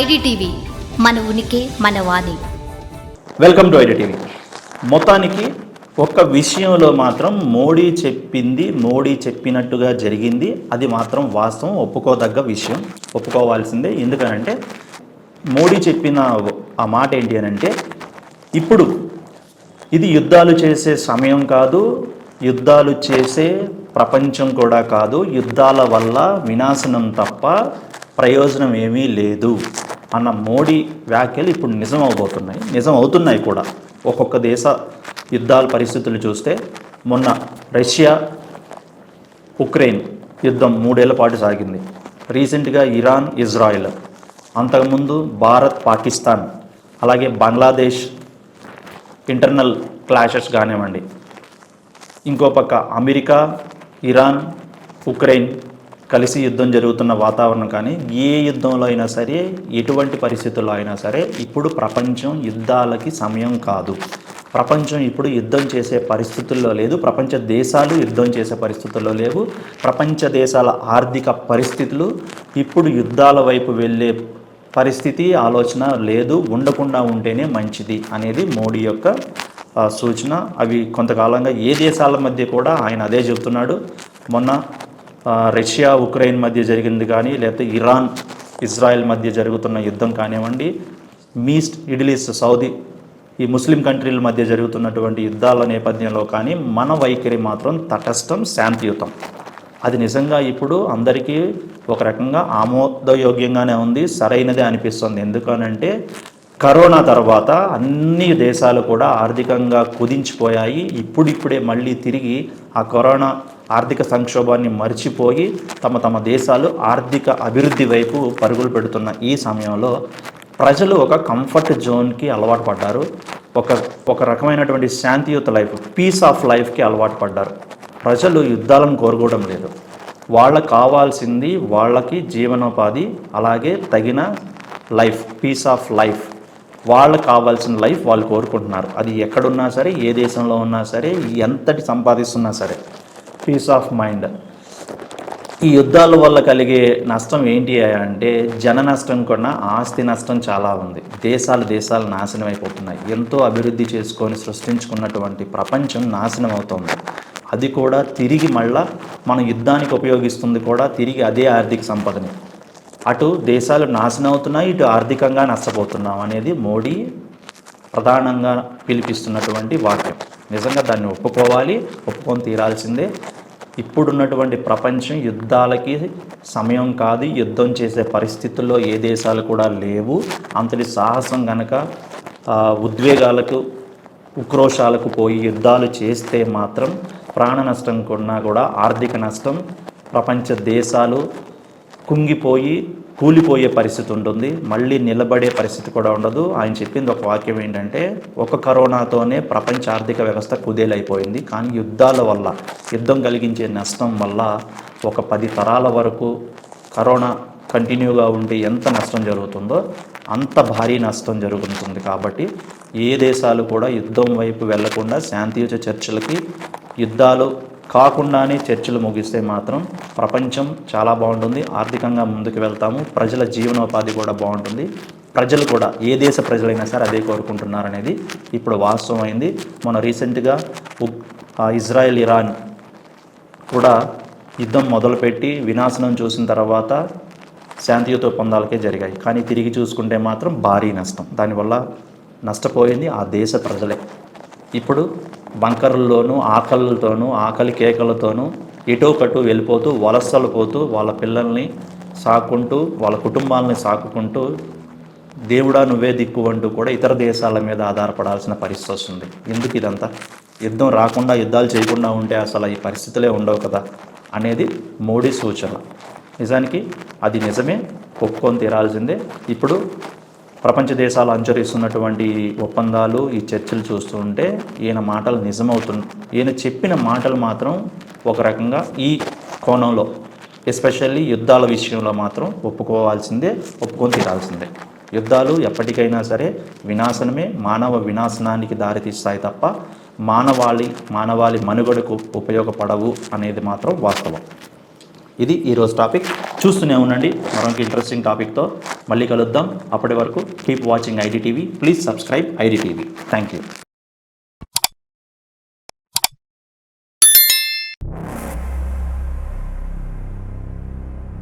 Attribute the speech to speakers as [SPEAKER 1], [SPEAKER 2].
[SPEAKER 1] IDTV మన ఉనికి మన వాణి.
[SPEAKER 2] Welcome to IDTV. మొత్తానికి ఒక్క విషయంలో మాత్రం మోడీ చెప్పినట్టుగా జరిగింది. అది మాత్రం వాస్తవం, ఒప్పుకోదగ్గ విషయం, ఒప్పుకోవాల్సిందే. ఎందుకనంటే మోడీ చెప్పిన ఆ మాట ఏంటి అని అంటే, ఇప్పుడు ఇది యుద్ధాలు చేసే సమయం కాదు, యుద్ధాలు చేసే ప్రపంచం కూడా కాదు, యుద్ధాల వల్ల వినాశనం తప్ప ప్రయోజనం ఏమీ లేదు అన్న మోడీ వ్యాఖ్యలు ఇప్పుడు నిజం అవుతున్నాయి కూడా. ఒక్కొక్క దేశ యుద్ధాల పరిస్థితులు చూస్తే, మొన్న రష్యా ఉక్రెయిన్ యుద్ధం 3 ఏళ్ల పాటు సాగింది. రీసెంట్గా ఇరాన్ ఇజ్రాయెల్, అంతకుముందు భారత్ పాకిస్తాన్, అలాగే బంగ్లాదేశ్ ఇంటర్నల్ క్లాషెస్ కానివ్వండి, ఇంకో పక్క అమెరికా ఇరాన్ ఉక్రెయిన్ కలిసి యుద్ధం జరుగుతున్న వాతావరణం. కానీ ఏ యుద్ధంలో అయినా సరే, ఎటువంటి పరిస్థితుల్లో అయినా సరే, ఇప్పుడు ప్రపంచం యుద్ధాలకి సమయం కాదు. ప్రపంచం ఇప్పుడు యుద్ధం చేసే పరిస్థితుల్లో లేదు. ప్రపంచ దేశాలు యుద్ధం చేసే పరిస్థితుల్లో లేవు. ప్రపంచ దేశాల ఆర్థిక పరిస్థితులు ఇప్పుడు యుద్ధాల వైపు వెళ్ళే పరిస్థితి, ఆలోచన లేదు. ఉండకుండా ఉంటేనే మంచిది అనేది మోడీ యొక్క సూచన. అవి కొంతకాలంగా ఏ దేశాల మధ్య కూడా ఆయన అదే చెబుతున్నాడు. మొన్న రష్యా ఉక్రెయిన్ మధ్య జరిగింది కానీ, లేకపోతే ఇరాన్ ఇజ్రాయెల్ మధ్య జరుగుతున్న యుద్ధం కానివ్వండి, మిడిల్ ఈస్ట్ సౌదీ ఈ ముస్లిం కంట్రీల మధ్య జరుగుతున్నటువంటి యుద్ధాల నేపథ్యంలో కానీ మన వైఖరి మాత్రం తటస్థం, శాంతియుతం. అది నిజంగా ఇప్పుడు అందరికీ ఒక రకంగా ఆమోదయోగ్యంగానే ఉంది, సరైనదే అనిపిస్తుంది. ఎందుకనంటే కరోనా తర్వాత అన్ని దేశాలు కూడా ఆర్థికంగా కుదించిపోయాయి. ఇప్పుడిప్పుడే మళ్ళీ తిరిగి ఆ కరోనా ఆర్థిక సంక్షోభాన్ని మర్చిపోయి తమ దేశాలు ఆర్థిక అభివృద్ధి వైపు పరుగులు పెడుతున్న ఈ సమయంలో ప్రజలు ఒక కంఫర్ట్ జోన్కి అలవాటు పడ్డారు. ఒక రకమైనటువంటి శాంతియుత లైఫ్, పీస్ ఆఫ్ లైఫ్కి అలవాటు పడ్డారు. ప్రజలు యుద్ధాలను కోరుకోవడం లేదు. వాళ్ళకు కావాల్సింది వాళ్ళకి జీవనోపాధి, అలాగే తగిన లైఫ్, పీస్ ఆఫ్ లైఫ్. వాళ్ళకు కావాల్సిన లైఫ్ వాళ్ళు కోరుకుంటున్నారు. అది ఎక్కడున్నా సరే, ఏ దేశంలో ఉన్నా సరే, ఎంతటి సంపాదిస్తున్నా సరే, పీస్ ఆఫ్ మైండ్. ఈ యుద్ధాల వల్ల కలిగే నష్టం ఏంటి అంటే, జన నష్టం కన్నా ఆస్తి నష్టం చాలా ఉంది. దేశాలు నాశనం అయిపోతున్నాయి. ఎంతో అభివృద్ధి చేసుకొని సృష్టించుకున్నటువంటి ప్రపంచం నాశనం అవుతుంది. అది కూడా తిరిగి మళ్ళా మన యుద్ధానికి ఉపయోగిస్తుంది కూడా తిరిగి అదే ఆర్థిక సంపదని. అటు దేశాలు నాశనం అవుతున్నాయి, ఇటు ఆర్థికంగా నష్టపోతున్నాం అనేది మోడీ ప్రధానంగా పిలిపిస్తున్నటువంటి వాక్యం. నిజంగా దాన్ని ఒప్పుకొని తీరాల్సిందే. ఇప్పుడున్నటువంటి ప్రపంచం యుద్ధాలకి సమయం కాదు, యుద్ధం చేసే పరిస్థితుల్లో ఏ దేశాలు కూడా లేవు. అంతటి సాహసం గనక ఉద్వేగాలకు ఉక్రోషాలకు పోయి యుద్ధాలు చేస్తే మాత్రం ప్రాణ నష్టం కొన్నా కూడా ఆర్థిక నష్టం, ప్రపంచ దేశాలు కుంగిపోయి కూలిపోయే పరిస్థితి ఉంటుంది. మళ్ళీ నిలబడే పరిస్థితి కూడా ఉండదు. ఆయన చెప్పింది ఒక వాక్యం ఏంటంటే, ఒక కరోనాతోనే ప్రపంచ ఆర్థిక వ్యవస్థ కుదేలైపోయింది. కానీ యుద్ధాల వల్ల, యుద్ధం కలిగించే నష్టం వల్ల ఒక 10 తరాల వరకు కరోనా కంటిన్యూగా ఉంటే ఎంత నష్టం జరుగుతుందో అంత భారీ నష్టం జరుగుతుంది. కాబట్టి ఏ దేశాలు కూడా యుద్ధం వైపు వెళ్లకుండా శాంతియుత చర్చలకి, యుద్ధాలు కాకుండానే చర్చలు ముగిస్తే మాత్రం ప్రపంచం చాలా బాగుంటుంది. ఆర్థికంగా ముందుకు వెళ్తాము. ప్రజల జీవనోపాధి కూడా బాగుంటుంది. ప్రజలు కూడా, ఏ దేశ ప్రజలైనా సరే అదే కోరుకుంటున్నారనేది ఇప్పుడు వాస్తవమైంది. మన రీసెంట్గా ఇజ్రాయెల్ ఇరాన్ కూడా యుద్ధం మొదలుపెట్టి వినాశనం చూసిన తర్వాత శాంతియుత ఒప్పందాలకే జరిగాయి. కానీ తిరిగి చూసుకుంటే మాత్రం భారీ నష్టం. దానివల్ల నష్టపోయింది ఆ దేశ ప్రజలే. ఇప్పుడు బంకర్లలోనూ ఆకలితోనూ, ఆకలి కేకలతోనూ ఇటో కటు వెళ్ళిపోతూ, వలసలు పోతూ, వాళ్ళ పిల్లల్ని సాకుంటూ, వాళ్ళ కుటుంబాలని సాకుకుంటూ, దేవుడా నువ్వే దిక్కు అంటూ కూడా ఇతర దేశాల మీద ఆధారపడాల్సిన పరిస్థితి వస్తుంది. ఎందుకు ఇదంతా? యుద్ధం రాకుండా, యుద్ధాలు చేయకుండా ఉంటే అసలు ఈ పరిస్థితులే ఉండవు కదా అనేది మోడీ సూచన. నిజానికి అది నిజమే, ఒప్పుకొని తీరాల్సిందే. ఇప్పుడు ప్రపంచ దేశాలు అనుసరిస్తున్నటువంటి ఒప్పందాలు, ఈ చర్చలు చూస్తూ ఉంటే ఈయన మాటలు నిజమవుతుంది. ఈయన చెప్పిన మాటలు మాత్రం ఒక రకంగా ఈ కోణంలో, ఎస్పెషల్లీ యుద్ధాల విషయంలో మాత్రం ఒప్పుకొని తీరాల్సిందే. యుద్ధాలు ఎప్పటికైనా సరే వినాశనమే, మానవ వినాశనానికి దారితీస్తాయి తప్ప మానవాళి మనుగడకు ఉపయోగపడవు అనేది మాత్రం వాస్తవం. ఇది ఈరోజు టాపిక్. చూస్తూనే ఉండండి మరొక ఇంట్రెస్టింగ్ టాపిక్తో. మళ్ళీ కలుద్దాం. అప్పటి వరకు keep watching IDTV. Please subscribe IDTV. Thank you.